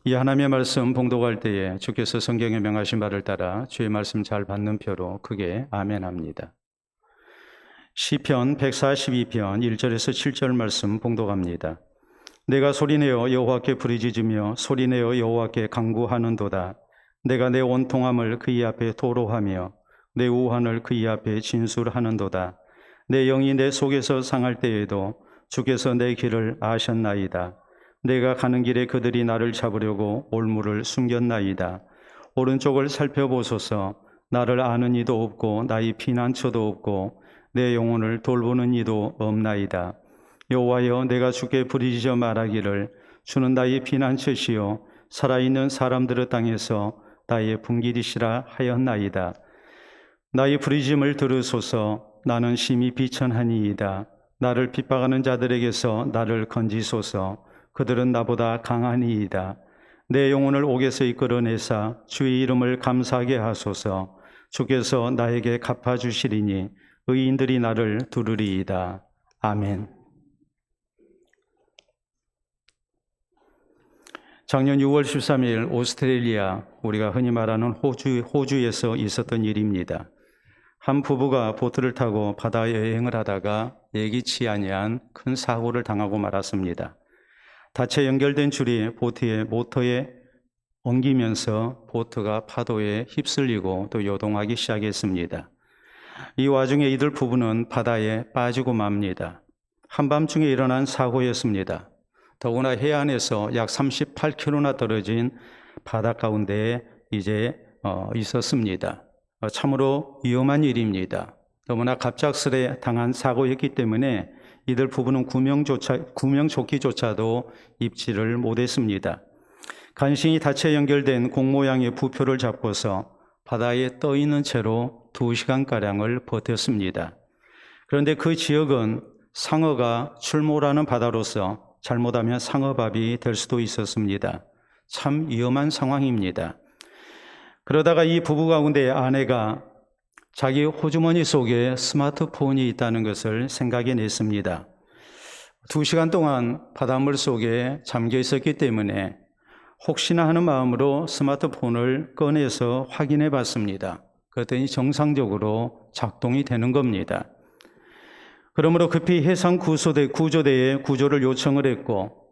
이 하나님의 말씀 봉독할 때에 주께서 성경에 명하신 바를 따라 주의 말씀 잘 받는 표로 크게 아멘합니다. 시편 142편 1절에서 7절 말씀 봉독합니다. 내가 소리내어 여호와께 부르짖으며 소리내어 여호와께 간구하는도다. 내가 내 원통함을 그의 앞에 토로하며 내 우환을 그의 앞에 진술하는도다. 내 영이 내 속에서 상할 때에도 주께서 내 길을 아셨나이다. 내가 가는 길에 그들이 나를 잡으려고 올무를 숨겼나이다. 오른쪽을 살펴보소서. 나를 아는 이도 없고 나의 피난처도 없고 내 영혼을 돌보는 이도 없나이다. 여호와여, 내가 주께 부르짖어 말하기를 주는 나의 피난처시요 살아있는 사람들의 땅에서 나의 분길이시라 하였나이다. 나의 부르짖음을 들으소서. 나는 심히 비천하니이다. 나를 핍박하는 자들에게서 나를 건지소서. 그들은 나보다 강하니이다. 내 영혼을 옥에서 이끌어내사 주의 이름을 감사하게 하소서. 주께서 나에게 갚아주시리니 의인들이 나를 두르리이다. 아멘. 작년 6월 13일 오스트레일리아, 우리가 흔히 말하는 호주에서 있었던 일입니다. 한 부부가 보트를 타고 바다 여행을 하다가 예기치 아니한 큰 사고를 당하고 말았습니다. 닫혀 연결된 줄이 보트의 모터에 엉기면서 보트가 파도에 휩쓸리고 또 요동하기 시작했습니다. 이 와중에 이들 부부는 바다에 빠지고 맙니다. 한밤중에 일어난 사고였습니다. 더구나 해안에서 약 38km나 떨어진 바다 가운데에 있었습니다. 참으로 위험한 일입니다. 너무나 갑작스레 당한 사고였기 때문에 이들 부부는 구명조끼조차도 입지를 못했습니다. 간신히 닫혀 연결된 공 모양의 부표를 잡고서 바다에 떠 있는 채로 2시간가량을 버텼습니다. 그런데 그 지역은 상어가 출몰하는 바다로서 잘못하면 상어밥이 될 수도 있었습니다. 참 위험한 상황입니다. 그러다가 이 부부 가운데 아내가 자기 호주머니 속에 스마트폰이 있다는 것을 생각해냈습니다. 2시간 동안 바닷물 속에 잠겨 있었기 때문에 혹시나 하는 마음으로 스마트폰을 꺼내서 확인해 봤습니다. 그랬더니 정상적으로 작동이 되는 겁니다. 그러므로 급히 해상구조대에 구조를 요청을 했고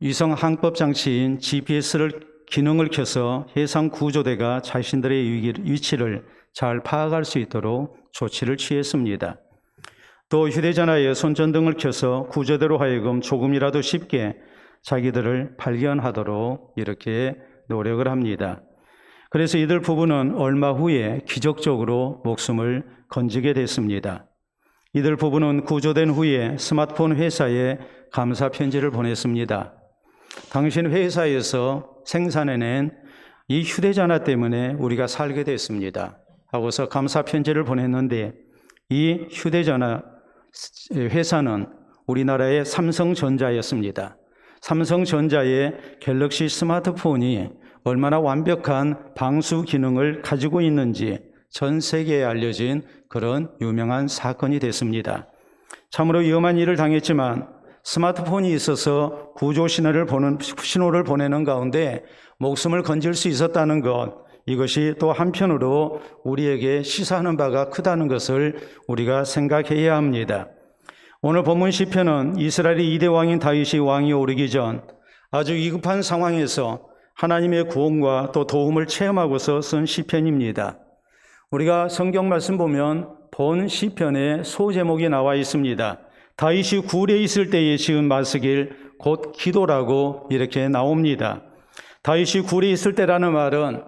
위성 항법 장치인 GPS를 기능을 켜서 해상구조대가 자신들의 위치를 잘 파악할 수 있도록 조치를 취했습니다. 또 휴대전화에 손전등을 켜서 구조대로 하여금 조금이라도 쉽게 자기들을 발견하도록 이렇게 노력을 합니다. 그래서 이들 부부는 얼마 후에 기적적으로 목숨을 건지게 됐습니다. 이들 부부는 구조된 후에 스마트폰 회사에 감사 편지를 보냈습니다. 당신 회사에서 생산해낸 이 휴대전화 때문에 우리가 살게 됐습니다 하고서 감사 편지를 보냈는데, 이 휴대전화 회사는 우리나라의 삼성전자였습니다. 삼성전자의 갤럭시 스마트폰이 얼마나 완벽한 방수 기능을 가지고 있는지 전 세계에 알려진 그런 유명한 사건이 됐습니다. 참으로 위험한 일을 당했지만 스마트폰이 있어서 구조 신호를 보내는 가운데 목숨을 건질 수 있었다는 것, 이것이 또 한편으로 우리에게 시사하는 바가 크다는 것을 우리가 생각해야 합니다. 오늘 본문 시편은 이스라엘의 2대 왕인 다윗이 왕이 오르기 전 아주 위급한 상황에서 하나님의 구원과 또 도움을 체험하고서 쓴 시편입니다. 우리가 성경 말씀 보면 본 시편의 소제목이 나와 있습니다. 다윗이 굴에 있을 때에 지은 말쓰길 곧 기도라고 이렇게 나옵니다. 다윗이 굴에 있을 때라는 말은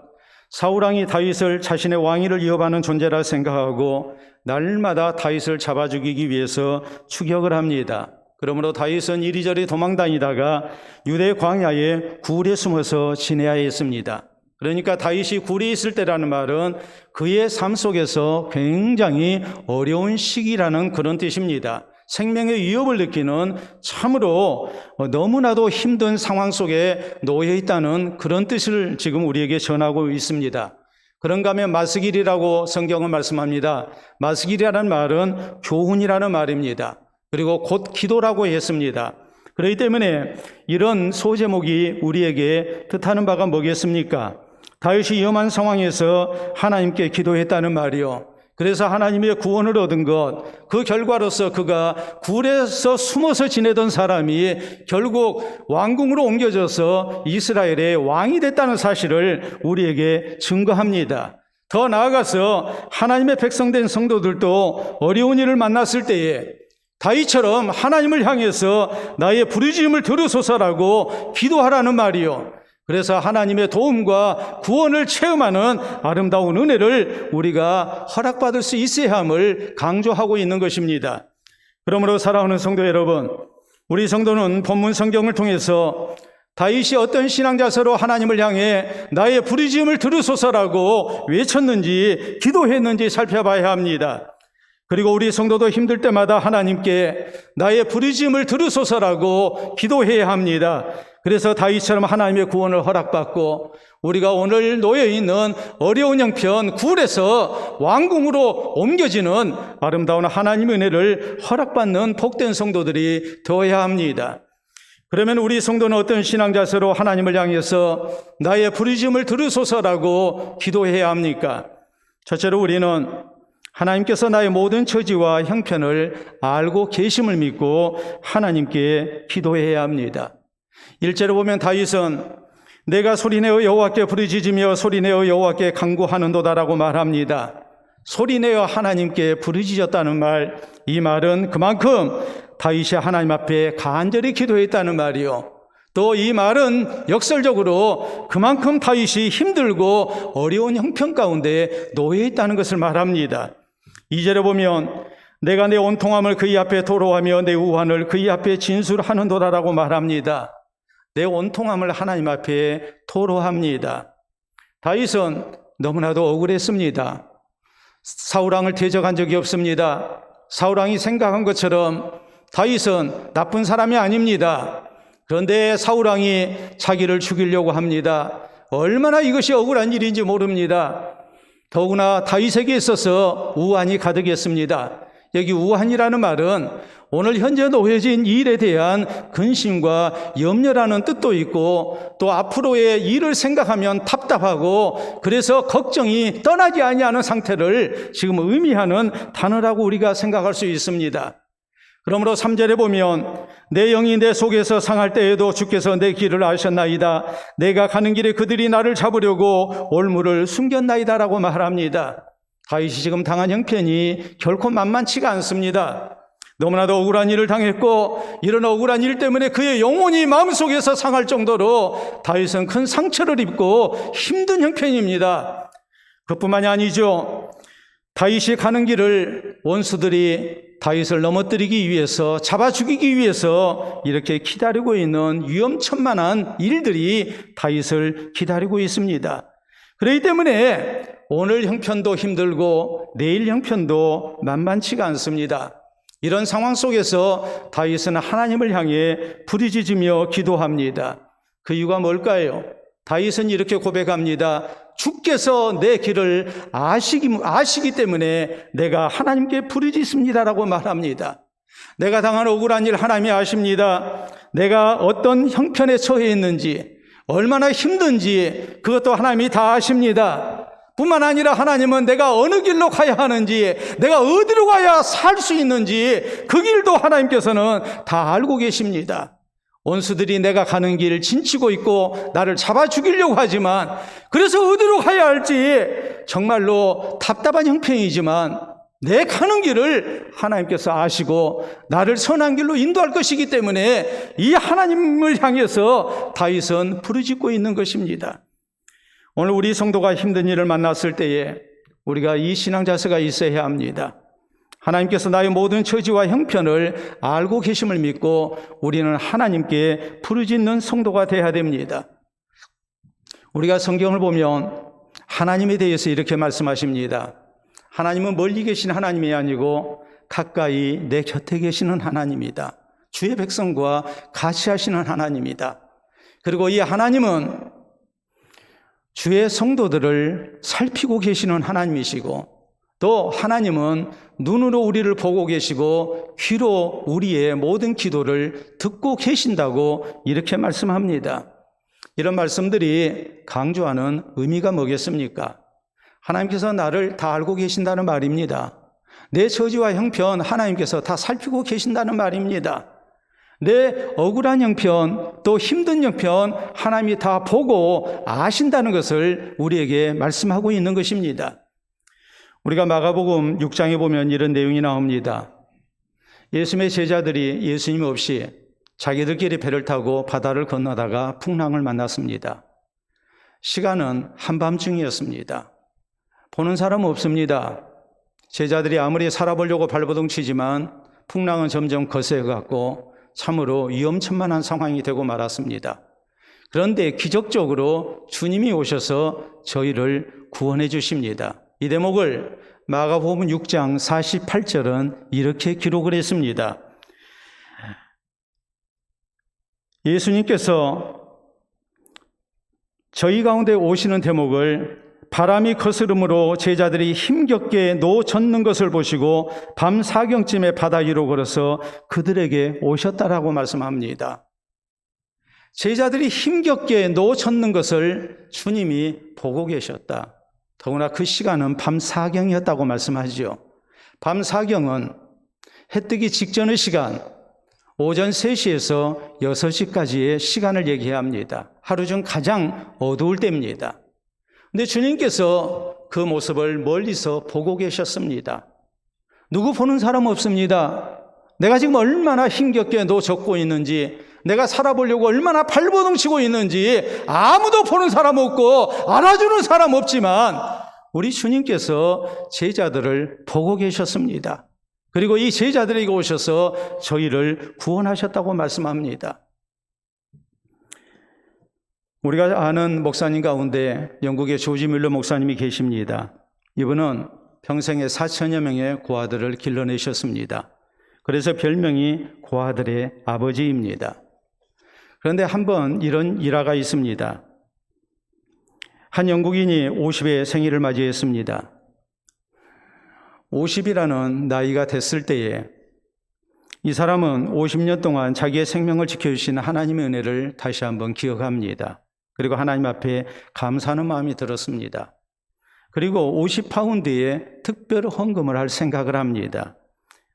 사울왕이 다윗을 자신의 왕위를 이어받는 존재라 생각하고 날마다 다윗을 잡아 죽이기 위해서 추격을 합니다. 그러므로 다윗은 이리저리 도망다니다가 유대 광야에 굴에 숨어서 지내야 했습니다. 그러니까 다윗이 굴에 있을 때라는 말은 그의 삶 속에서 굉장히 어려운 시기라는 그런 뜻입니다. 생명의 위협을 느끼는 참으로 너무나도 힘든 상황 속에 놓여 있다는 그런 뜻을 지금 우리에게 전하고 있습니다. 그런가 하면 마스길이라고 성경은 말씀합니다. 마스길이라는 말은 교훈이라는 말입니다. 그리고 곧 기도라고 했습니다. 그렇기 때문에 이런 소제목이 우리에게 뜻하는 바가 뭐겠습니까? 다윗이 위험한 상황에서 하나님께 기도했다는 말이요. 그래서 하나님의 구원을 얻은 것, 그 결과로서 그가 굴에서 숨어서 지내던 사람이 결국 왕궁으로 옮겨져서 이스라엘의 왕이 됐다는 사실을 우리에게 증거합니다. 더 나아가서 하나님의 백성된 성도들도 어려운 일을 만났을 때에 다윗처럼 하나님을 향해서 나의 부르짖음을 들으소서라고 기도하라는 말이요. 그래서 하나님의 도움과 구원을 체험하는 아름다운 은혜를 우리가 허락받을 수 있어야 함을 강조하고 있는 것입니다. 그러므로 사랑하는 성도 여러분, 우리 성도는 본문 성경을 통해서 다윗이 어떤 신앙 자세로 하나님을 향해 나의 부르짖음을 들으소서라고 외쳤는지 기도했는지 살펴봐야 합니다. 그리고 우리 성도도 힘들 때마다 하나님께 나의 부르짖음을 들으소서라고 기도해야 합니다. 그래서 다윗처럼 하나님의 구원을 허락받고 우리가 오늘 놓여있는 어려운 형편 굴에서 왕궁으로 옮겨지는 아름다운 하나님의 은혜를 허락받는 복된 성도들이 되어야 합니다. 그러면 우리 성도는 어떤 신앙 자세로 하나님을 향해서 나의 부르짖음을 들으소서라고 기도해야 합니까? 첫째로 우리는 하나님께서 나의 모든 처지와 형편을 알고 계심을 믿고 하나님께 기도해야 합니다. 1절에 보면 다윗은 내가 소리내어 여호와께 부르짖으며 소리내어 여호와께 간구하는도다라고 말합니다. 소리내어 하나님께 부르짖었다는 말, 이 말은 그만큼 다윗이 하나님 앞에 간절히 기도했다는 말이요. 또 이 말은 역설적으로 그만큼 다윗이 힘들고 어려운 형편 가운데 놓여 있다는 것을 말합니다. 2절에 보면 내가 내 온통함을 그의 앞에 토로하며 내 우환을 그의 앞에 진술하는도다라고 말합니다. 내 온통함을 하나님 앞에 토로합니다. 다윗은 너무나도 억울했습니다. 사울왕을 대적한 적이 없습니다. 사울왕이 생각한 것처럼 다윗은 나쁜 사람이 아닙니다. 그런데 사울왕이 자기를 죽이려고 합니다. 얼마나 이것이 억울한 일인지 모릅니다. 더구나 다윗에게 있어서 우환이 가득했습니다. 여기 우환이라는 말은 오늘 현재 놓여진 일에 대한 근심과 염려라는 뜻도 있고 또 앞으로의 일을 생각하면 답답하고 그래서 걱정이 떠나지 아니하는 상태를 지금 의미하는 단어라고 우리가 생각할 수 있습니다. 그러므로 3절에 보면 내 영이 내 속에서 상할 때에도 주께서 내 길을 아셨나이다. 내가 가는 길에 그들이 나를 잡으려고 올무를 숨겼나이다라고 말합니다. 다윗이 지금 당한 형편이 결코 만만치가 않습니다. 너무나도 억울한 일을 당했고 이런 억울한 일 때문에 그의 영혼이 마음속에서 상할 정도로 다윗은 큰 상처를 입고 힘든 형편입니다. 그뿐만이 아니죠. 다윗이 가는 길을 원수들이 다윗을 넘어뜨리기 위해서 잡아 죽이기 위해서 이렇게 기다리고 있는 위험천만한 일들이 다윗을 기다리고 있습니다. 그렇기 때문에 오늘 형편도 힘들고 내일 형편도 만만치가 않습니다. 이런 상황 속에서 다윗은 하나님을 향해 부르짖으며 기도합니다. 그 이유가 뭘까요? 다윗은 이렇게 고백합니다. 주께서 내 길을 아시기 때문에 내가 하나님께 부르짖습니다라고 말합니다. 내가 당한 억울한 일 하나님이 아십니다. 내가 어떤 형편에 처해 있는지 얼마나 힘든지 그것도 하나님이 다 아십니다. 뿐만 아니라 하나님은 내가 어느 길로 가야 하는지 내가 어디로 가야 살 수 있는지 그 길도 하나님께서는 다 알고 계십니다. 원수들이 내가 가는 길을 진치고 있고 나를 잡아 죽이려고 하지만 그래서 어디로 가야 할지 정말로 답답한 형편이지만 내 가는 길을 하나님께서 아시고 나를 선한 길로 인도할 것이기 때문에 이 하나님을 향해서 다윗은 부르짖고 있는 것입니다. 오늘 우리 성도가 힘든 일을 만났을 때에 우리가 이 신앙 자세가 있어야 합니다. 하나님께서 나의 모든 처지와 형편을 알고 계심을 믿고 우리는 하나님께 부르짖는 성도가 되어야 됩니다. 우리가 성경을 보면 하나님에 대해서 이렇게 말씀하십니다. 하나님은 멀리 계신 하나님이 아니고 가까이 내 곁에 계시는 하나님이다. 주의 백성과 같이 하시는 하나님이다. 그리고 이 하나님은 주의 성도들을 살피고 계시는 하나님이시고 또 하나님은 눈으로 우리를 보고 계시고 귀로 우리의 모든 기도를 듣고 계신다고 이렇게 말씀합니다. 이런 말씀들이 강조하는 의미가 뭐겠습니까? 하나님께서 나를 다 알고 계신다는 말입니다. 내 처지와 형편 하나님께서 다 살피고 계신다는 말입니다. 내 억울한 형편 또 힘든 형편 하나님이 다 보고 아신다는 것을 우리에게 말씀하고 있는 것입니다. 우리가 마가복음 6장에 보면 이런 내용이 나옵니다. 예수님의 제자들이 예수님 없이 자기들끼리 배를 타고 바다를 건너다가 풍랑을 만났습니다. 시간은 한밤중이었습니다. 보는 사람 없습니다. 제자들이 아무리 살아보려고 발버둥 치지만 풍랑은 점점 거세어갔고 참으로 위험천만한 상황이 되고 말았습니다. 그런데 기적적으로 주님이 오셔서 저희를 구원해 주십니다. 이 대목을 마가복음 6장 48절은 이렇게 기록을 했습니다. 예수님께서 저희 가운데 오시는 대목을 바람이 거스름으로 제자들이 힘겹게 노젓는 것을 보시고 밤 4경쯤에 바다 위로 걸어서 그들에게 오셨다라고 말씀합니다. 제자들이 힘겹게 노젓는 것을 주님이 보고 계셨다. 더구나 그 시간은 밤 4경이었다고 말씀하죠. 밤 4경은 해 뜨기 직전의 시간, 오전 3시에서 6시까지의 시간을 얘기해야 합니다. 하루 중 가장 어두울 때입니다. 근데 주님께서 그 모습을 멀리서 보고 계셨습니다. 누구 보는 사람 없습니다. 내가 지금 얼마나 힘겹게 노젓고 있는지, 내가 살아보려고 얼마나 발버둥 치고 있는지 아무도 보는 사람 없고 알아주는 사람 없지만 우리 주님께서 제자들을 보고 계셨습니다. 그리고 이 제자들에게 오셔서 저희를 구원하셨다고 말씀합니다. 우리가 아는 목사님 가운데 영국의 조지 밀러 목사님이 계십니다. 이분은 평생에 4천여 명의 고아들을 길러내셨습니다. 그래서 별명이 고아들의 아버지입니다. 그런데 한번 이런 일화가 있습니다. 한 영국인이 50의 생일을 맞이했습니다. 50이라는 나이가 됐을 때에 이 사람은 50년 동안 자기의 생명을 지켜주신 하나님의 은혜를 다시 한번 기억합니다. 그리고 하나님 앞에 감사하는 마음이 들었습니다. 그리고 50파운드의 특별 헌금을 할 생각을 합니다.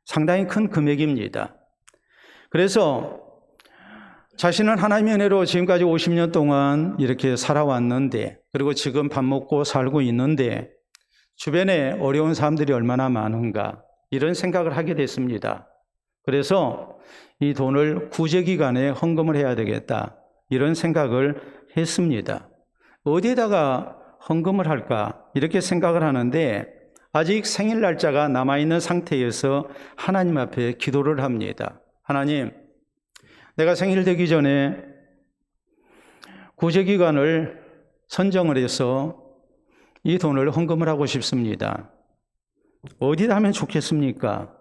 상당히 큰 금액입니다. 그래서 자신은 하나님의 은혜로 지금까지 50년 동안 이렇게 살아왔는데, 그리고 지금 밥 먹고 살고 있는데 주변에 어려운 사람들이 얼마나 많은가, 이런 생각을 하게 됐습니다. 그래서 이 돈을 구제기관에 헌금을 해야 되겠다, 이런 생각을 했습니다. 어디에다가 헌금을 할까 이렇게 생각을 하는데 아직 생일 날짜가 남아있는 상태에서 하나님 앞에 기도를 합니다. 하나님, 내가 생일 되기 전에 구제기관을 선정을 해서 이 돈을 헌금을 하고 싶습니다. 어디다 하면 좋겠습니까?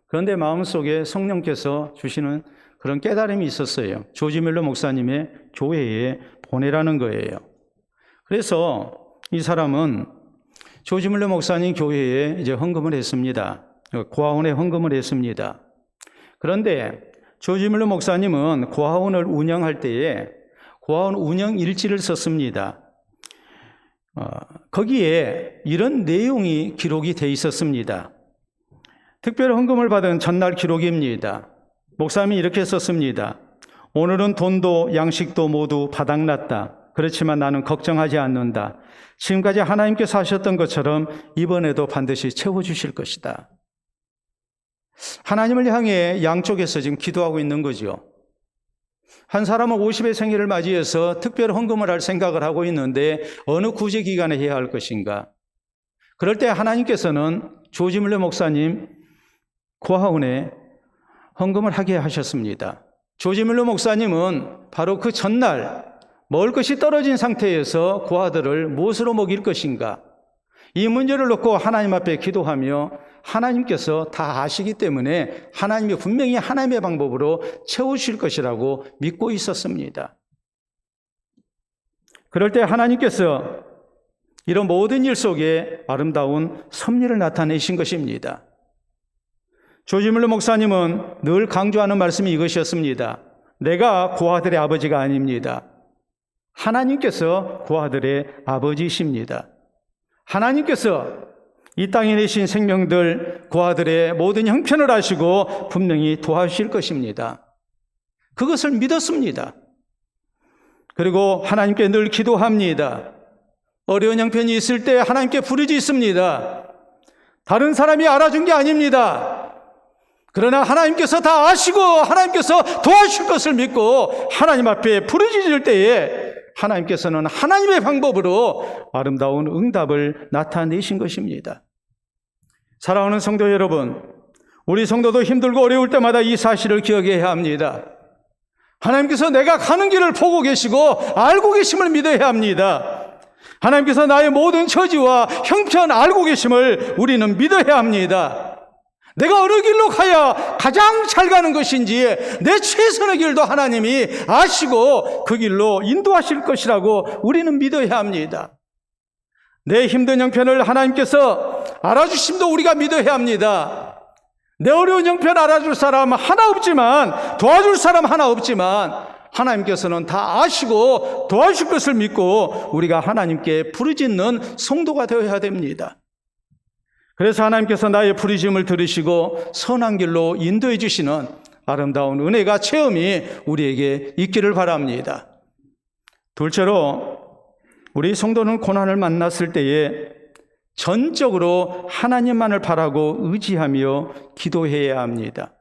그런데 마음속에 성령께서 주시는 그런 깨달음이 있었어요. 조지 밀러 목사님의 교회에 보내라는 거예요. 그래서 이 사람은 조지 밀러 목사님 교회에 이제 헌금을 했습니다. 고아원에 헌금을 했습니다. 그런데 조지 밀러 목사님은 고아원을 운영할 때에 고아원 운영 일지를 썼습니다. 거기에 이런 내용이 기록이 돼 있었습니다. 특별 헌금을 받은 전날 기록입니다. 목사님이 이렇게 썼습니다. 오늘은 돈도 양식도 모두 바닥났다. 그렇지만 나는 걱정하지 않는다. 지금까지 하나님께서 하셨던 것처럼 이번에도 반드시 채워주실 것이다. 하나님을 향해 양쪽에서 지금 기도하고 있는 거죠. 한 사람은 50의 생일을 맞이해서 특별 헌금을 할 생각을 하고 있는데 어느 구제기관에 해야 할 것인가. 그럴 때 하나님께서는 조지 밀러 목사님 고아원에 헌금을 하게 하셨습니다. 조지 밀러 목사님은 바로 그 전날 먹을 것이 떨어진 상태에서 고아들을 무엇으로 먹일 것인가, 이 문제를 놓고 하나님 앞에 기도하며 하나님께서 다 아시기 때문에 하나님이 분명히 하나님의 방법으로 채우실 것이라고 믿고 있었습니다. 그럴 때 하나님께서 이런 모든 일 속에 아름다운 섭리를 나타내신 것입니다. 조지 뮬러 목사님은 늘 강조하는 말씀이 이것이었습니다. 내가 고아들의 아버지가 아닙니다. 하나님께서 고아들의 아버지이십니다. 하나님께서 이 땅에 내신 생명들, 고아들의 모든 형편을 아시고 분명히 도와주실 것입니다. 그것을 믿었습니다. 그리고 하나님께 늘 기도합니다. 어려운 형편이 있을 때 하나님께 부르짖습니다. 다른 사람이 알아준 게 아닙니다. 그러나 하나님께서 다 아시고 하나님께서 도와주실 것을 믿고 하나님 앞에 부르짖을 때에 하나님께서는 하나님의 방법으로 아름다운 응답을 나타내신 것입니다. 사랑하는 성도 여러분, 우리 성도도 힘들고 어려울 때마다 이 사실을 기억해야 합니다. 하나님께서 내가 가는 길을 보고 계시고 알고 계심을 믿어야 합니다. 하나님께서 나의 모든 처지와 형편 알고 계심을 우리는 믿어야 합니다. 내가 어느 길로 가야 가장 잘 가는 것인지 내 최선의 길도 하나님이 아시고 그 길로 인도하실 것이라고 우리는 믿어야 합니다. 내 힘든 형편을 하나님께서 알아주심도 우리가 믿어야 합니다. 내 어려운 형편 알아줄 사람 하나 없지만, 도와줄 사람 하나 없지만 하나님께서는 다 아시고 도와주실 것을 믿고 우리가 하나님께 부르짖는 성도가 되어야 됩니다. 그래서 하나님께서 나의 부르짖음을 들으시고 선한 길로 인도해 주시는 아름다운 은혜가 체험이 우리에게 있기를 바랍니다. 둘째로, 우리 성도는 고난을 만났을 때에 전적으로 하나님만을 바라고 의지하며 기도해야 합니다.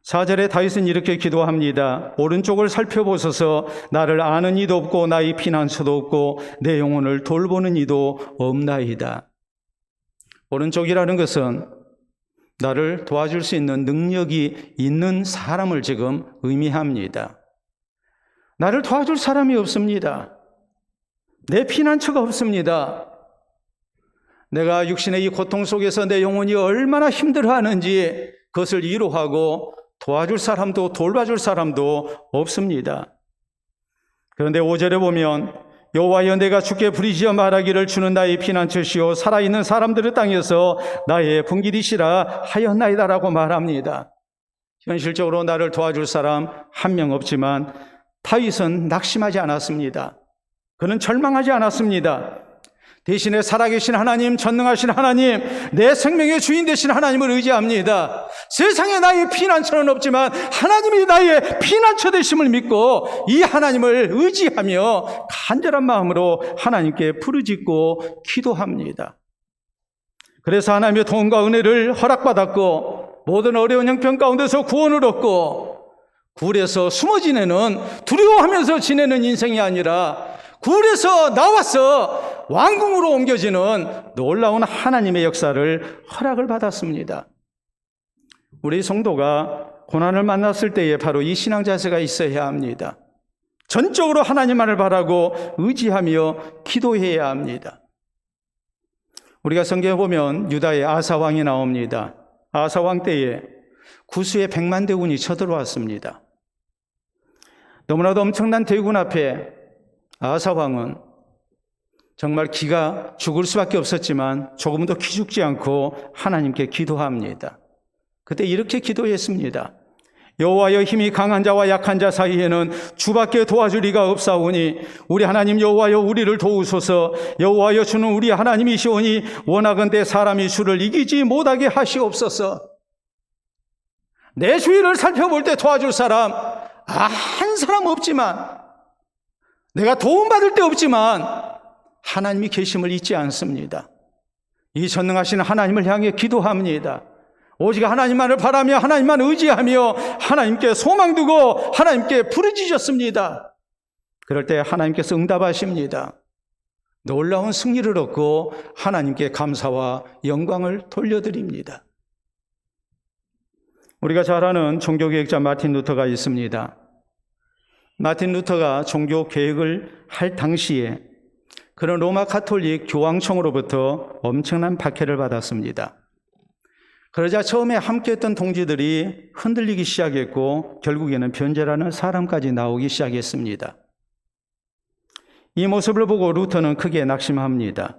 4절에 다윗은 이렇게 기도합니다. 오른쪽을 살펴보소서. 나를 아는 이도 없고 나의 피난처도 없고 내 영혼을 돌보는 이도 없나이다. 오른쪽이라는 것은 나를 도와줄 수 있는 능력이 있는 사람을 지금 의미합니다. 나를 도와줄 사람이 없습니다. 내 피난처가 없습니다. 내가 육신의 이 고통 속에서 내 영혼이 얼마나 힘들어하는지 그것을 이해하고 도와줄 사람도 돌봐줄 사람도 없습니다. 그런데 5절에 보면 여호와여 내가 주께 부르짖어 말하기를 주는 나의 피난처시오 살아있는 사람들의 땅에서 나의 분길이시라 하였나이다라고 말합니다. 현실적으로 나를 도와줄 사람 한 명 없지만 다윗은 낙심하지 않았습니다. 그는 절망하지 않았습니다. 대신에 살아계신 하나님, 전능하신 하나님, 내 생명의 주인 되신 하나님을 의지합니다. 세상에 나의 피난처는 없지만 하나님이 나의 피난처 되심을 믿고 이 하나님을 의지하며 간절한 마음으로 하나님께 부르짖고 기도합니다. 그래서 하나님의 도움과 은혜를 허락받았고 모든 어려운 형편 가운데서 구원을 얻고 굴에서 숨어 지내는, 두려워하면서 지내는 인생이 아니라 굴에서 나와서 왕궁으로 옮겨지는 놀라운 하나님의 역사를 허락을 받았습니다. 우리 성도가 고난을 만났을 때에 바로 이 신앙 자세가 있어야 합니다. 전적으로 하나님만을 바라고 의지하며 기도해야 합니다. 우리가 성경에 보면 유다의 아사 왕이 나옵니다. 아사 왕 때에 구수의 100만 대군이 쳐들어왔습니다. 너무나도 엄청난 대군 앞에 아사 왕은 정말 기가 죽을 수밖에 없었지만 조금도 기죽지 않고 하나님께 기도합니다. 그때 이렇게 기도했습니다. 여호와여 힘이 강한 자와 약한 자 사이에는 주밖에 도와줄 이가 없사오니 우리 하나님 여호와여 우리를 도우소서. 여호와여 주는 우리 하나님이시오니 원하건대 사람이 주를 이기지 못하게 하시옵소서. 내 주위를 살펴볼 때 도와줄 사람 한 사람 없지만, 내가 도움받을 때 없지만 하나님이 계심을 잊지 않습니다. 이 전능하신 하나님을 향해 기도합니다. 오직 하나님만을 바라며 하나님만 의지하며 하나님께 소망 두고 하나님께 부르짖었습니다. 그럴 때 하나님께서 응답하십니다. 놀라운 승리를 얻고 하나님께 감사와 영광을 돌려드립니다. 우리가 잘 아는 종교개혁자 마틴 루터가 있습니다. 마틴 루터가 종교개혁을 할 당시에 그런 로마 가톨릭 교황청으로부터 엄청난 박해를 받았습니다. 그러자 처음에 함께했던 동지들이 흔들리기 시작했고 결국에는 변제라는 사람까지 나오기 시작했습니다. 이 모습을 보고 루터는 크게 낙심합니다.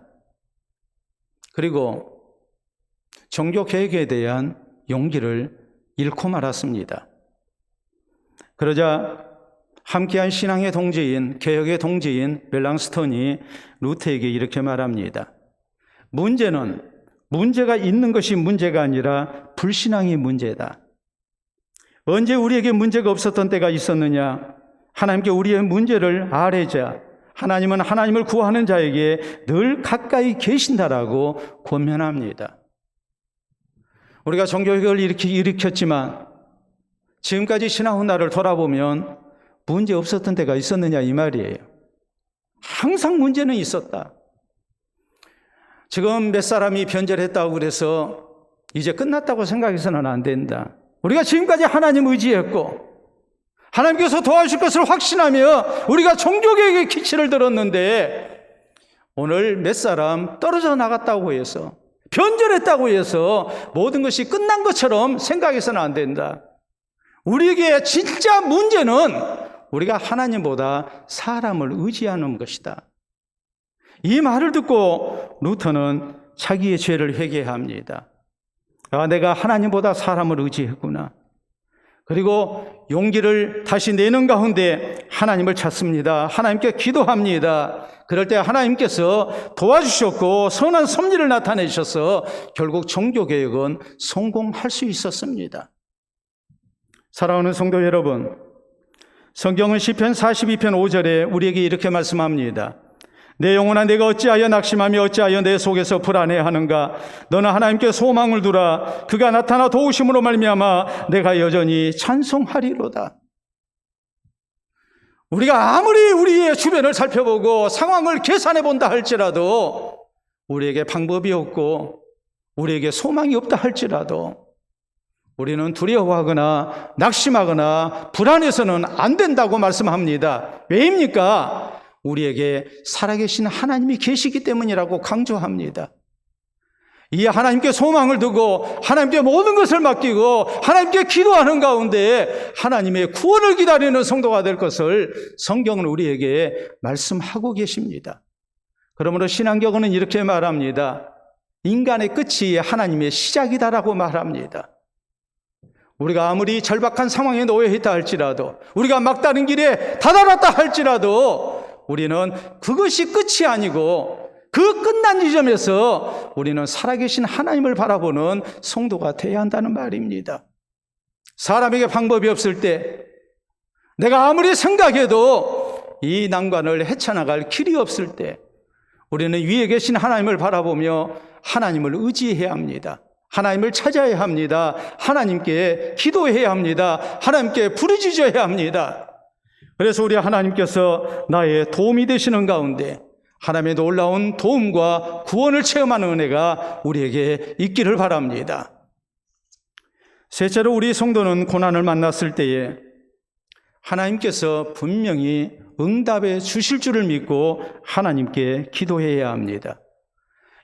그리고 종교개혁에 대한 용기를 잃고 말았습니다. 그러자 함께한 신앙의 동지인, 개혁의 동지인 멜랑스턴이 루터에게 이렇게 말합니다. 문제가 있는 것이 문제가 아니라 불신앙이 문제다. 언제 우리에게 문제가 없었던 때가 있었느냐? 하나님께 우리의 문제를 아뢰자. 하나님은 하나님을 구하는 자에게 늘 가까이 계신다라고 권면합니다. 우리가 종교개혁을 일으켰지만 지금까지 지나온 날을 돌아보면 문제 없었던 때가 있었느냐 이 말이에요. 항상 문제는 있었다. 지금 몇 사람이 변절했다고 그래서 이제 끝났다고 생각해서는 안 된다. 우리가 지금까지 하나님 의지했고 하나님께서 도와주실 것을 확신하며 우리가 종교개혁의 기치를 들었는데 오늘 몇 사람 떨어져 나갔다고 해서 변절했다고 해서 모든 것이 끝난 것처럼 생각해서는 안 된다. 우리에게 진짜 문제는 우리가 하나님보다 사람을 의지하는 것이다. 이 말을 듣고 루터는 자기의 죄를 회개합니다. 내가 하나님보다 사람을 의지했구나. 그리고 용기를 다시 내는 가운데 하나님을 찾습니다. 하나님께 기도합니다. 그럴 때 하나님께서 도와주셨고 선한 섭리를 나타내셔서 결국 종교개혁은 성공할 수 있었습니다. 사랑하는 성도 여러분, 성경은 시편 42편 5절에 우리에게 이렇게 말씀합니다. 내 영혼아 내가 어찌하여 낙심하며 어찌하여 내 속에서 불안해하는가? 너는 하나님께 소망을 두라. 그가 나타나 도우심으로 말미암아 내가 여전히 찬송하리로다. 우리가 아무리 우리의 주변을 살펴보고 상황을 계산해 본다 할지라도 우리에게 방법이 없고 우리에게 소망이 없다 할지라도 우리는 두려워하거나 낙심하거나 불안해서는 안 된다고 말씀합니다. 왜입니까? 우리에게 살아계신 하나님이 계시기 때문이라고 강조합니다. 이 하나님께 소망을 두고 하나님께 모든 것을 맡기고 하나님께 기도하는 가운데 하나님의 구원을 기다리는 성도가 될 것을 성경은 우리에게 말씀하고 계십니다. 그러므로 신앙경은 이렇게 말합니다. 인간의 끝이 하나님의 시작이다라고 말합니다. 우리가 아무리 절박한 상황에 놓여 있다 할지라도 우리가 막다른 길에 다다랐다 할지라도 우리는 그것이 끝이 아니고 그 끝난 지점에서 우리는 살아계신 하나님을 바라보는 성도가 되어야 한다는 말입니다. 사람에게 방법이 없을 때 내가 아무리 생각해도 이 난관을 헤쳐나갈 길이 없을 때 우리는 위에 계신 하나님을 바라보며 하나님을 의지해야 합니다. 하나님을 찾아야 합니다. 하나님께 기도해야 합니다. 하나님께 부르짖어야 합니다. 그래서 우리 하나님께서 나의 도움이 되시는 가운데 하나님의 놀라운 도움과 구원을 체험하는 은혜가 우리에게 있기를 바랍니다. 셋째로 우리 성도는 고난을 만났을 때에 하나님께서 분명히 응답해 주실 줄을 믿고 하나님께 기도해야 합니다.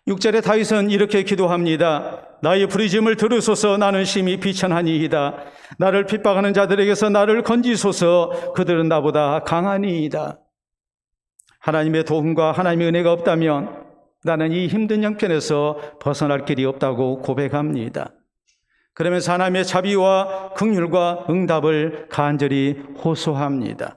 6절에 다윗은 이렇게 기도합니다. 나의 부르짖음을 들으소서. 나는 심히 비천하니이다. 나를 핍박하는 자들에게서 나를 건지소서. 그들은 나보다 강하니이다. 하나님의 도움과 하나님의 은혜가 없다면 나는 이 힘든 형편에서 벗어날 길이 없다고 고백합니다. 그러면서 하나님의 자비와 긍휼과 응답을 간절히 호소합니다.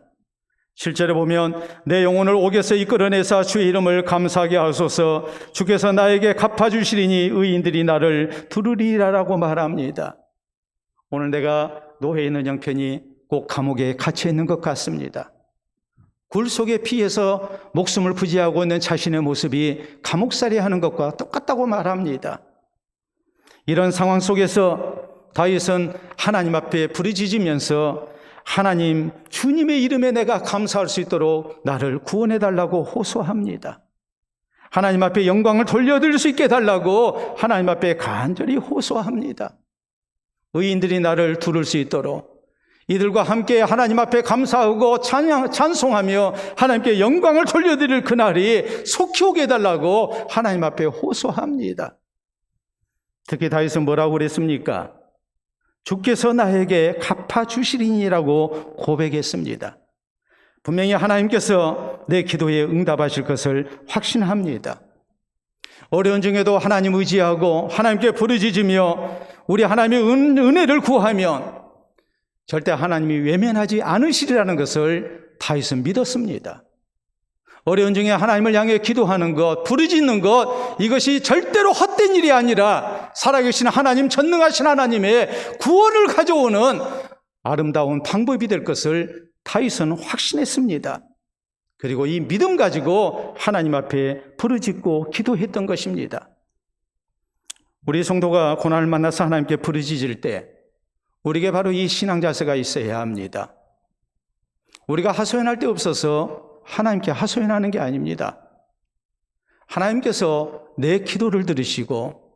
7절에 보면 내 영혼을 옥에서 이끌어내사 주의 이름을 감사하게 하소서. 주께서 나에게 갚아주시리니 의인들이 나를 두르리라라고 말합니다. 오늘 내가 노예에 있는 형편이 꼭 감옥에 갇혀 있는 것 같습니다. 굴 속에 피해서 목숨을 부지하고 있는 자신의 모습이 감옥살이 하는 것과 똑같다고 말합니다. 이런 상황 속에서 다윗은 하나님 앞에 부르짖으면서 하나님, 주님의 이름에 내가 감사할 수 있도록 나를 구원해달라고 호소합니다. 하나님 앞에 영광을 돌려드릴 수 있게 해달라고 하나님 앞에 간절히 호소합니다. 의인들이 나를 두를 수 있도록 이들과 함께 하나님 앞에 감사하고 찬송하며 하나님께 영광을 돌려드릴 그날이 속히 오게 해달라고 하나님 앞에 호소합니다. 특히 다윗은 뭐라고 그랬습니까? 주께서 나에게 갚아주시리니라고 고백했습니다. 분명히 하나님께서 내 기도에 응답하실 것을 확신합니다. 어려운 중에도 하나님 의지하고 하나님께 부르짖으며 우리 하나님의 은혜를 구하면 절대 하나님이 외면하지 않으시리라는 것을 다윗은 믿었습니다. 어려운 중에 하나님을 향해 기도하는 것, 부르짖는 것, 이것이 절대로 헛된 일이 아니라 살아계신 하나님, 전능하신 하나님의 구원을 가져오는 아름다운 방법이 될 것을 다윗은 확신했습니다. 그리고 이 믿음 가지고 하나님 앞에 부르짖고 기도했던 것입니다. 우리 성도가 고난을 만나서 하나님께 부르짖을 때 우리에게 바로 이 신앙 자세가 있어야 합니다. 우리가 하소연할 데 없어서 하나님께 하소연하는 게 아닙니다. 하나님께서 내 기도를 들으시고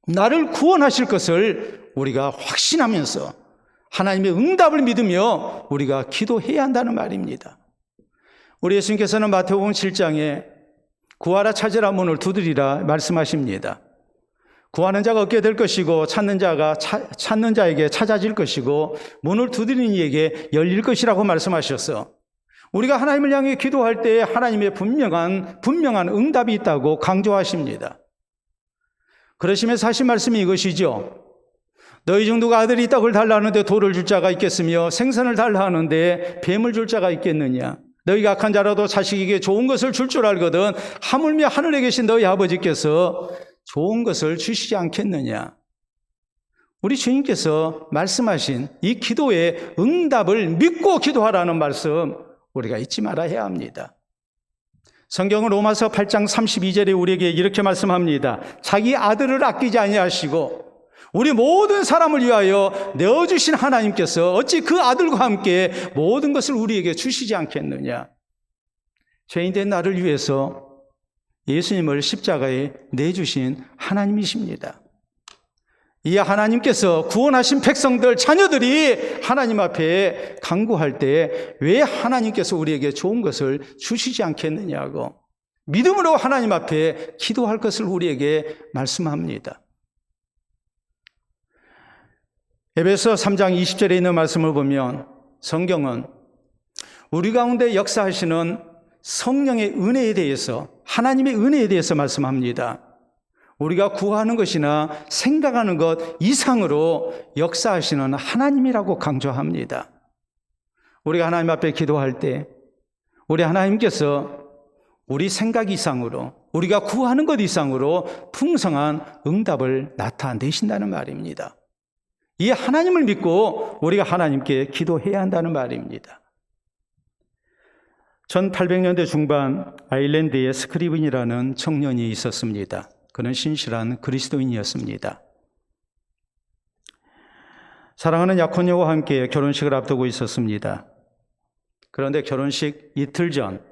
나를 구원하실 것을 우리가 확신하면서 하나님의 응답을 믿으며 우리가 기도해야 한다는 말입니다. 우리 예수님께서는 마태복음 7장에 구하라 찾으라 문을 두드리라 말씀하십니다. 구하는 자가 얻게 될 것이고 찾는 자에게 찾아질 것이고 문을 두드리는 이에게 열릴 것이라고 말씀하셔서 우리가 하나님을 향해 기도할 때 하나님의 분명한 응답이 있다고 강조하십니다. 그러시면서 하신 말씀이 이것이죠. 너희 중 누가 아들이 있다고 달라 하는데 돌을 줄 자가 있겠으며 생선을 달라 하는데 뱀을 줄 자가 있겠느냐. 너희가 악한 자라도 자식에게 좋은 것을 줄 알거든 하물며 하늘에 계신 너희 아버지께서 좋은 것을 주시지 않겠느냐. 우리 주님께서 말씀하신 이 기도의 응답을 믿고 기도하라는 말씀 우리가 잊지 말아야 합니다. 성경은 로마서 8장 32절에 우리에게 이렇게 말씀합니다. 자기 아들을 아끼지 아니하시고 우리 모든 사람을 위하여 내어주신 하나님께서 어찌 그 아들과 함께 모든 것을 우리에게 주시지 않겠느냐. 죄인된 나를 위해서 예수님을 십자가에 내주신 하나님이십니다. 이 하나님께서 구원하신 백성들, 자녀들이 하나님 앞에 간구할 때 왜 하나님께서 우리에게 좋은 것을 주시지 않겠느냐고 믿음으로 하나님 앞에 기도할 것을 우리에게 말씀합니다. 에베소 3장 20절에 있는 말씀을 보면 성경은 우리 가운데 역사하시는 성령의 은혜에 대해서, 하나님의 은혜에 대해서 말씀합니다. 우리가 구하는 것이나 생각하는 것 이상으로 역사하시는 하나님이라고 강조합니다. 우리가 하나님 앞에 기도할 때 우리 하나님께서 우리 생각 이상으로, 우리가 구하는 것 이상으로 풍성한 응답을 나타내신다는 말입니다. 이 하나님을 믿고 우리가 하나님께 기도해야 한다는 말입니다. 1800년대 중반 아일랜드에 스크리븐이라는 청년이 있었습니다. 그는 신실한 그리스도인이었습니다. 사랑하는 약혼녀와 함께 결혼식을 앞두고 있었습니다. 그런데 결혼식 이틀 전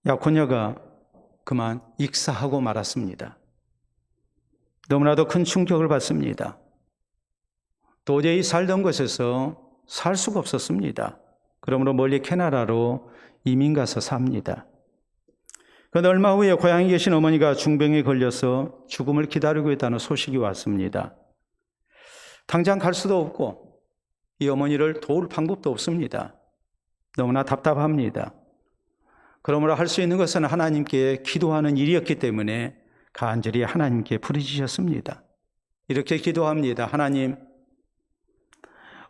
약혼녀가 그만 익사하고 말았습니다. 너무나도 큰 충격을 받습니다. 도저히 살던 곳에서 살 수가 없었습니다. 그러므로 멀리 캐나다로 이민 가서 삽니다. 그런데 얼마 후에 고향에 계신 어머니가 중병에 걸려서 죽음을 기다리고 있다는 소식이 왔습니다. 당장 갈 수도 없고 이 어머니를 도울 방법도 없습니다. 너무나 답답합니다. 그러므로 할 수 있는 것은 하나님께 기도하는 일이었기 때문에 간절히 하나님께 부르짖었습니다. 이렇게 기도합니다. 하나님,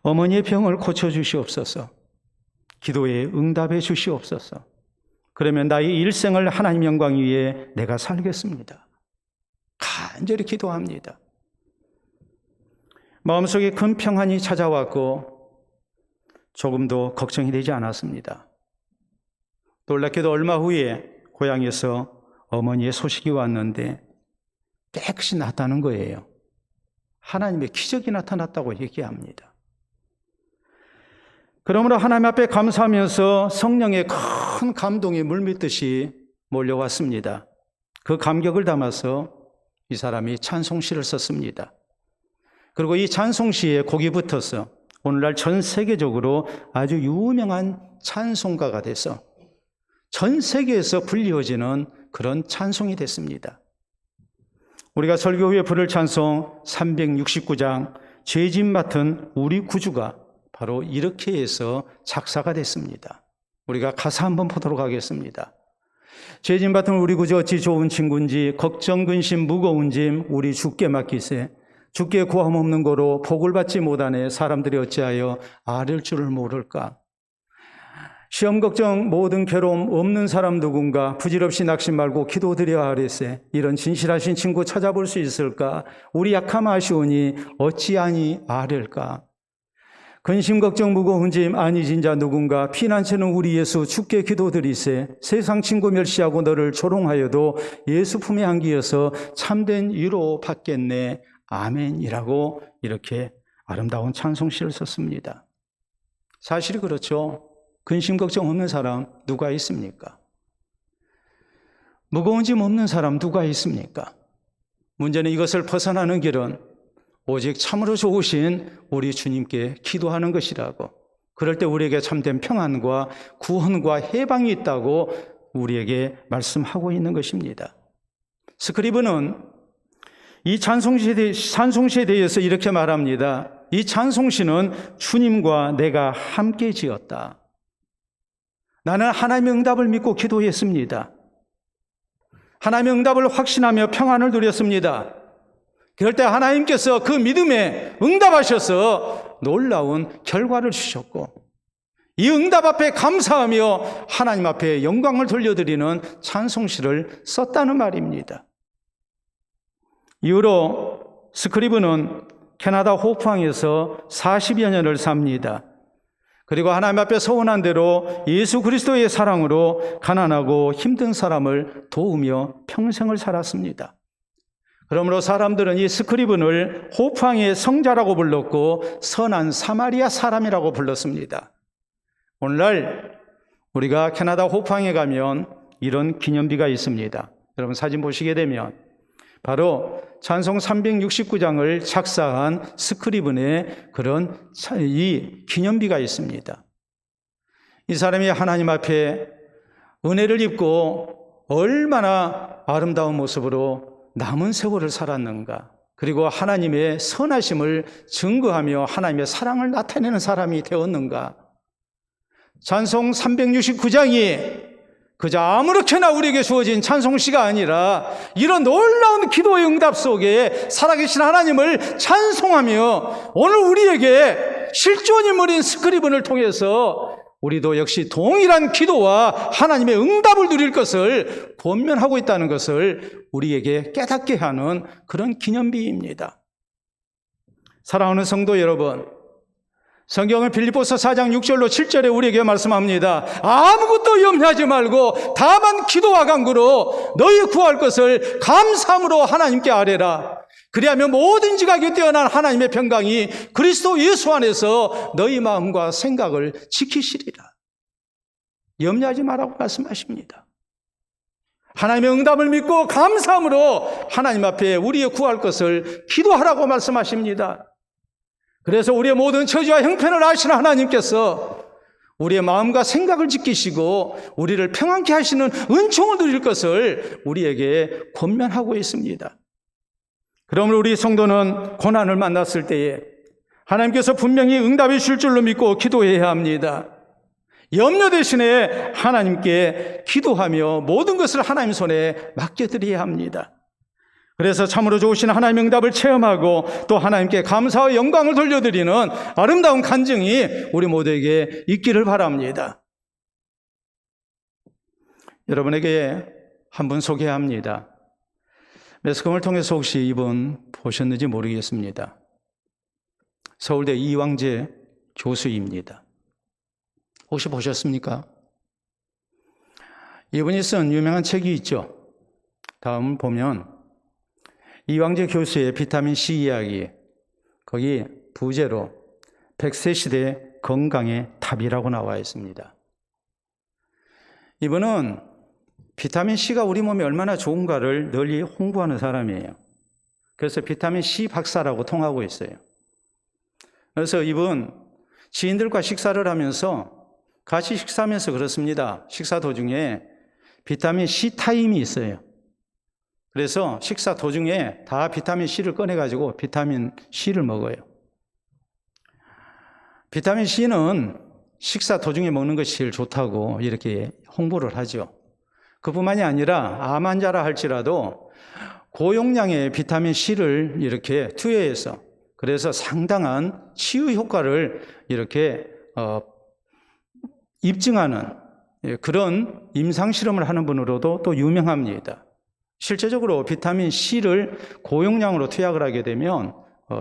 어머니의 병을 고쳐주시옵소서. 기도에 응답해 주시옵소서. 그러면 나의 일생을 하나님 영광 위에 내가 살겠습니다. 간절히 기도합니다. 마음속에 큰 평안이 찾아왔고 조금도 걱정이 되지 않았습니다. 놀랍게도 얼마 후에 고향에서 어머니의 소식이 왔는데 깨끗이 낫다는 거예요. 하나님의 기적이 나타났다고 얘기합니다. 그러므로 하나님 앞에 감사하면서 성령의 큰 감동이 물밀듯이 몰려왔습니다. 그 감격을 담아서 이 사람이 찬송시를 썼습니다. 그리고 이 찬송시에 곡이 붙어서 오늘날 전 세계적으로 아주 유명한 찬송가가 돼서 전 세계에서 불리워지는 그런 찬송이 됐습니다. 우리가 설교 후에 부를 찬송 369장 죄짐 맡은 우리 구주가 바로 이렇게 해서 작사가 됐습니다. 우리가 가사 한번 보도록 하겠습니다. 죄진 받은 우리 구주 어찌 좋은 친구인지 걱정 근심 무거운 짐 우리 주께 맡기세. 주께 구함 없는 거로 복을 받지 못하네 사람들이 어찌하여 아를 줄을 모를까. 시험 걱정 모든 괴로움 없는 사람 누군가 부질없이 낙심 말고 기도드려야 하리세. 이런 진실하신 친구 찾아볼 수 있을까. 우리 약함 아시오니 어찌하니 아를까. 근심 걱정 무거운 짐 아니진 자 누군가 피난처는 우리 예수 주께 기도드리세. 세상 친구 멸시하고 너를 조롱하여도 예수 품에 안기어서 참된 위로 받겠네. 아멘이라고 이렇게 아름다운 찬송시를 썼습니다. 사실이 그렇죠. 근심 걱정 없는 사람 누가 있습니까? 무거운 짐 없는 사람 누가 있습니까? 문제는 이것을 벗어나는 길은 오직 참으로 좋으신 우리 주님께 기도하는 것이라고. 그럴 때 우리에게 참된 평안과 구원과 해방이 있다고 우리에게 말씀하고 있는 것입니다. 스크리브는 이 찬송시에 대해서 이렇게 말합니다. 이 찬송시는 주님과 내가 함께 지었다. 나는 하나님의 응답을 믿고 기도했습니다. 하나님의 응답을 확신하며 평안을 누렸습니다. 그럴 때 하나님께서 그 믿음에 응답하셔서 놀라운 결과를 주셨고 이 응답 앞에 감사하며 하나님 앞에 영광을 돌려드리는 찬송시를 썼다는 말입니다. 이후로 스크리브는 캐나다 호프항에서 40여 년을 삽니다. 그리고 하나님 앞에 서원한 대로 예수 그리스도의 사랑으로 가난하고 힘든 사람을 도우며 평생을 살았습니다. 그러므로 사람들은 이 스크리븐을 호프항의 성자라고 불렀고 선한 사마리아 사람이라고 불렀습니다. 오늘날 우리가 캐나다 호프항에 가면 이런 기념비가 있습니다. 여러분 사진 보시게 되면 바로 찬송 369장을 작사한 스크리븐의 그런 이 기념비가 있습니다. 이 사람이 하나님 앞에 은혜를 입고 얼마나 아름다운 모습으로 남은 세월을 살았는가. 그리고 하나님의 선하심을 증거하며 하나님의 사랑을 나타내는 사람이 되었는가. 찬송 369장이 그저 아무렇게나 우리에게 주어진 찬송시가 아니라 이런 놀라운 기도의 응답 속에 살아계신 하나님을 찬송하며 오늘 우리에게 실존인물인 스크리븐을 통해서 우리도 역시 동일한 기도와 하나님의 응답을 누릴 것을 권면하고 있다는 것을 우리에게 깨닫게 하는 그런 기념비입니다. 사랑하는 성도 여러분, 성경은 빌립보서 4장 6절로 7절에 우리에게 말씀합니다. 아무것도 염려하지 말고 다만 기도와 간구로 너희 구할 것을 감사함으로 하나님께 아뢰라. 그리하면 모든 지각이 뛰어난 하나님의 평강이 그리스도 예수 안에서 너희 마음과 생각을 지키시리라. 염려하지 말라고 말씀하십니다. 하나님의 응답을 믿고 감사함으로 하나님 앞에 우리의 구할 것을 기도하라고 말씀하십니다. 그래서 우리의 모든 처지와 형편을 아시는 하나님께서 우리의 마음과 생각을 지키시고 우리를 평안케 하시는 은총을 누릴 것을 우리에게 권면하고 있습니다. 그러므로 우리 성도는 고난을 만났을 때에 하나님께서 분명히 응답이 줄 줄로 믿고 기도해야 합니다. 염려 대신에 하나님께 기도하며 모든 것을 하나님 손에 맡겨드려야 합니다. 그래서 참으로 좋으신 하나님의 응답을 체험하고 또 하나님께 감사와 영광을 돌려드리는 아름다운 간증이 우리 모두에게 있기를 바랍니다. 여러분에게 한 분 소개합니다. 매스컴을 통해서 혹시 이분 보셨는지 모르겠습니다. 서울대 이왕재 교수입니다. 혹시 보셨습니까? 이분이 쓴 유명한 책이 있죠. 다음 보면 이왕재 교수의 비타민C 이야기, 거기 부제로 100세 시대 건강의 답이라고 나와 있습니다. 이분은 비타민C가 우리 몸에 얼마나 좋은가를 널리 홍보하는 사람이에요. 그래서 비타민C 박사라고 통하고 있어요. 그래서 이분 지인들과 식사를 하면서 같이 식사하면서 그렇습니다. 식사 도중에 비타민C 타임이 있어요. 그래서 식사 도중에 다 비타민C를 꺼내가지고 비타민C를 먹어요. 비타민 C는 식사 도중에 먹는 것이 제일 좋다고 이렇게 홍보를 하죠. 그뿐만이 아니라 암 환자라 할지라도 고용량의 비타민 C를 이렇게 투여해서 그래서 상당한 치유 효과를 이렇게 입증하는 그런 임상실험을 하는 분으로도 또 유명합니다. 실제적으로 비타민 C를 고용량으로 투약을 하게 되면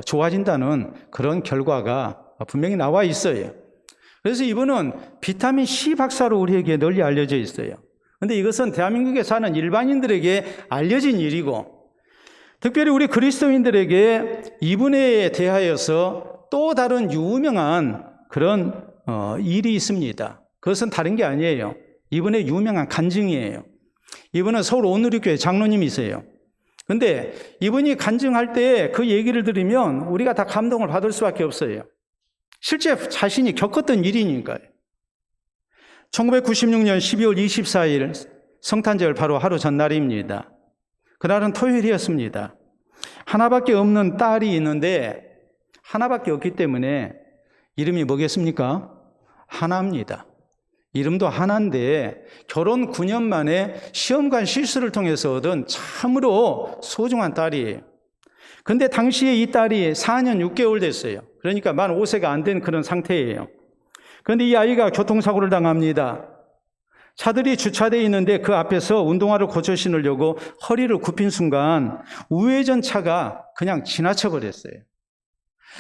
좋아진다는 그런 결과가 분명히 나와 있어요. 그래서 이분은 비타민 C 박사로 우리에게 널리 알려져 있어요. 그런데 이것은 대한민국에 사는 일반인들에게 알려진 일이고 특별히 우리 그리스도인들에게 이분에 대하여서 또 다른 유명한 그런 일이 있습니다. 그것은 다른 게 아니에요. 이분의 유명한 간증이에요. 이분은 서울 온누리교회 장로님이세요. 근데 이분이 간증할 때 그 얘기를 들으면 우리가 다 감동을 받을 수밖에 없어요. 실제 자신이 겪었던 일이니까요. 1996년 12월 24일 성탄절 바로 하루 전날입니다. 그날은 토요일이었습니다. 하나밖에 없는 딸이 있는데 하나밖에 없기 때문에 이름이 뭐겠습니까? 하나입니다. 이름도 하나인데 결혼 9년 만에 시험관 실수를 통해서 얻은 참으로 소중한 딸이에요. 근데 당시에 이 딸이 4년 6개월 됐어요. 그러니까 만 5세가 안 된 그런 상태예요. 그런데 이 아이가 교통사고를 당합니다. 차들이 주차되어 있는데 그 앞에서 운동화를 고쳐 신으려고 허리를 굽힌 순간 우회전 차가 그냥 지나쳐 버렸어요.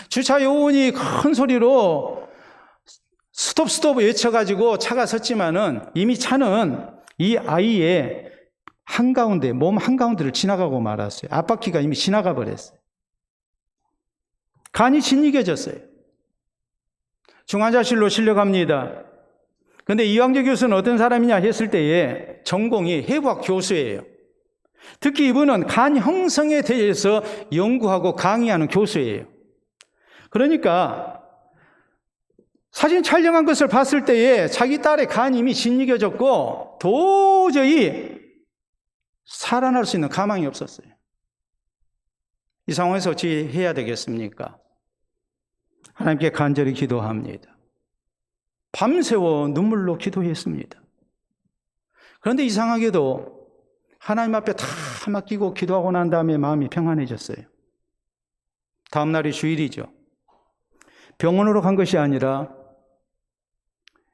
주차 요원이 큰 소리로 스톱 외쳐가지고 차가 섰지만은 이미 차는 이 아이의 한가운데, 몸 한가운데를 지나가고 말았어요. 앞바퀴가 이미 지나가 버렸어요. 간이 짓이겨졌어요. 중환자실로 실려갑니다. 그런데 이광재 교수는 어떤 사람이냐 했을 때에 전공이 해부학 교수예요. 특히 이분은 간 형성에 대해서 연구하고 강의하는 교수예요. 그러니까 사진 촬영한 것을 봤을 때에 자기 딸의 간이 이미 짓이겨졌고 도저히 살아날 수 있는 가망이 없었어요. 이 상황에서 어찌 해야 되겠습니까? 하나님께 간절히 기도합니다. 밤새워 눈물로 기도했습니다. 그런데 이상하게도 하나님 앞에 다 맡기고 기도하고 난 다음에 마음이 평안해졌어요. 다음 날이 주일이죠. 병원으로 간 것이 아니라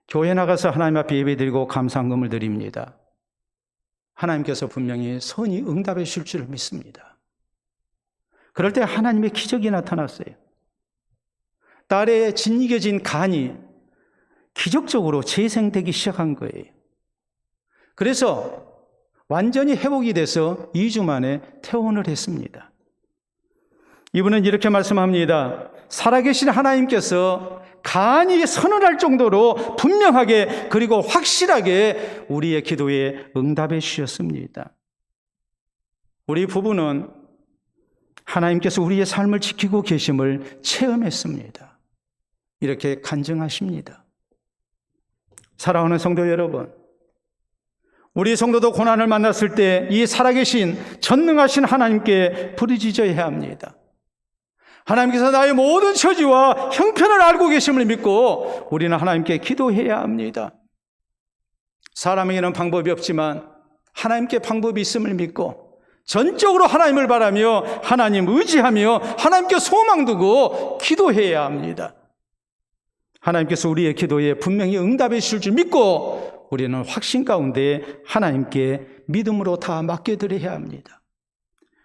교회 나가서 하나님 앞에 예배드리고 감사헌금을 드립니다. 하나님께서 분명히 선히 응답해 주실 줄 믿습니다. 그럴 때 하나님의 기적이 나타났어요. 딸의 짓이겨진 간이 기적적으로 재생되기 시작한 거예요. 그래서 완전히 회복이 돼서 2주 만에 퇴원을 했습니다. 이분은 이렇게 말씀합니다. 살아계신 하나님께서 간이 서늘할 정도로 분명하게 그리고 확실하게 우리의 기도에 응답해 주셨습니다. 우리 부부는 하나님께서 우리의 삶을 지키고 계심을 체험했습니다. 이렇게 간증하십니다. 사랑하는 성도 여러분, 우리 성도도 고난을 만났을 때 이 살아계신 전능하신 하나님께 부르짖어야 합니다. 하나님께서 나의 모든 처지와 형편을 알고 계심을 믿고 우리는 하나님께 기도해야 합니다. 사람에게는 방법이 없지만 하나님께 방법이 있음을 믿고 전적으로 하나님을 바라며 하나님 의지하며 하나님께 소망 두고 기도해야 합니다. 하나님께서 우리의 기도에 분명히 응답해 주실 줄 믿고 우리는 확신 가운데 하나님께 믿음으로 다 맡겨드려야 합니다.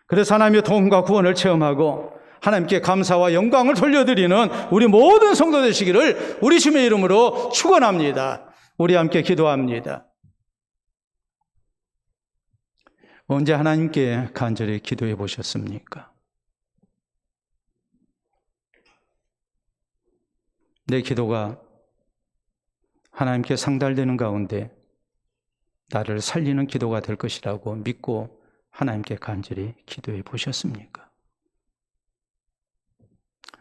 그래서 하나님의 도움과 구원을 체험하고 하나님께 감사와 영광을 돌려드리는 우리 모든 성도 되시기를 우리 주님의 이름으로 축원합니다. 우리 함께 기도합니다. 언제 하나님께 간절히 기도해 보셨습니까? 내 기도가 하나님께 상달되는 가운데 나를 살리는 기도가 될 것이라고 믿고 하나님께 간절히 기도해 보셨습니까?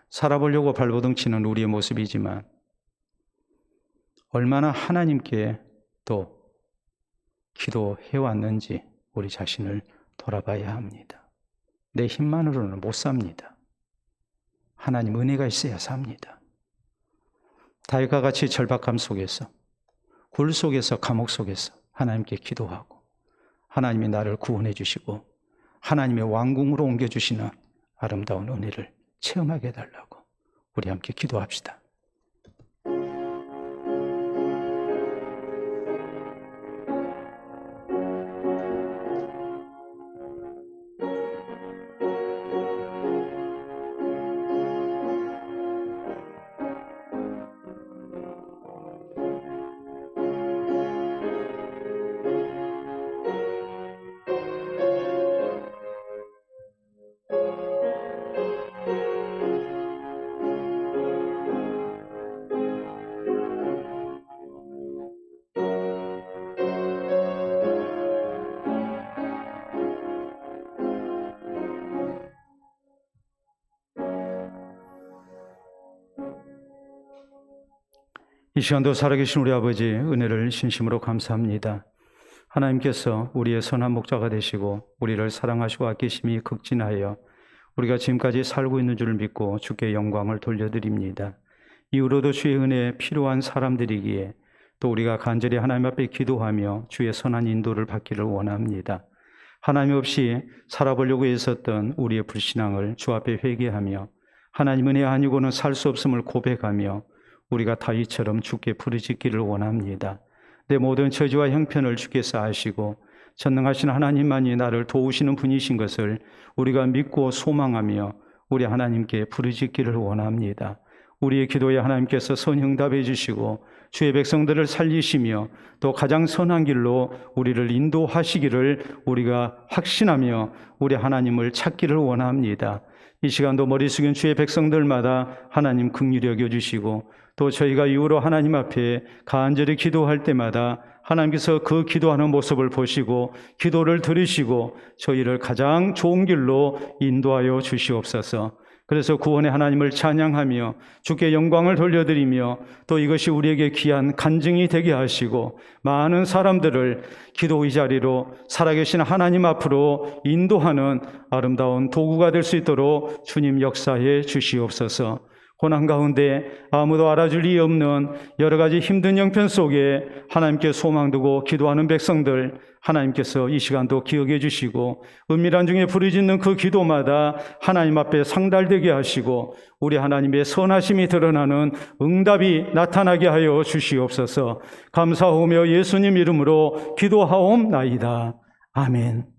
살아보려고 발버둥 치는 우리의 모습이지만 얼마나 하나님께 또 기도해왔는지 우리 자신을 돌아봐야 합니다. 내 힘만으로는 못 삽니다. 하나님 은혜가 있어야 삽니다. 다윗과 같이 절박함 속에서, 굴 속에서, 감옥 속에서 하나님께 기도하고 하나님이 나를 구원해 주시고 하나님의 왕궁으로 옮겨주시는 아름다운 은혜를 체험하게 해달라고 우리 함께 기도합시다. 이 시간도 살아계신 우리 아버지 은혜를 진심으로 감사합니다. 하나님께서 우리의 선한 목자가 되시고 우리를 사랑하시고 아끼심이 극진하여 우리가 지금까지 살고 있는 줄 믿고 주께 영광을 돌려드립니다. 이후로도 주의 은혜에 필요한 사람들이기에 또 우리가 간절히 하나님 앞에 기도하며 주의 선한 인도를 받기를 원합니다. 하나님 없이 살아보려고 애썼던 우리의 불신앙을 주 앞에 회개하며 하나님 은혜 아니고는 살 수 없음을 고백하며 우리가 다윗처럼 주께 부르짖기를 원합니다. 내 모든 처지와 형편을 주께서 아시고 전능하신 하나님만이 나를 도우시는 분이신 것을 우리가 믿고 소망하며 우리 하나님께 부르짖기를 원합니다. 우리의 기도에 하나님께서 선응답해 주시고 주의 백성들을 살리시며 또 가장 선한 길로 우리를 인도하시기를 우리가 확신하며 우리 하나님을 찾기를 원합니다. 이 시간도 머리 숙인 주의 백성들마다 하나님 긍휼히 여겨주시고 또 저희가 이후로 하나님 앞에 간절히 기도할 때마다 하나님께서 그 기도하는 모습을 보시고 기도를 들으시고 저희를 가장 좋은 길로 인도하여 주시옵소서. 그래서 구원의 하나님을 찬양하며 주께 영광을 돌려드리며 또 이것이 우리에게 귀한 간증이 되게 하시고 많은 사람들을 기도의 자리로 살아계신 하나님 앞으로 인도하는 아름다운 도구가 될 수 있도록 주님 역사해 주시옵소서. 고난 가운데 아무도 알아줄 리 없는 여러 가지 힘든 형편 속에 하나님께 소망 두고 기도하는 백성들 하나님께서 이 시간도 기억해 주시고 은밀한 중에 부르짖는 그 기도마다 하나님 앞에 상달되게 하시고 우리 하나님의 선하심이 드러나는 응답이 나타나게 하여 주시옵소서. 감사하며 예수님 이름으로 기도하옵나이다. 아멘.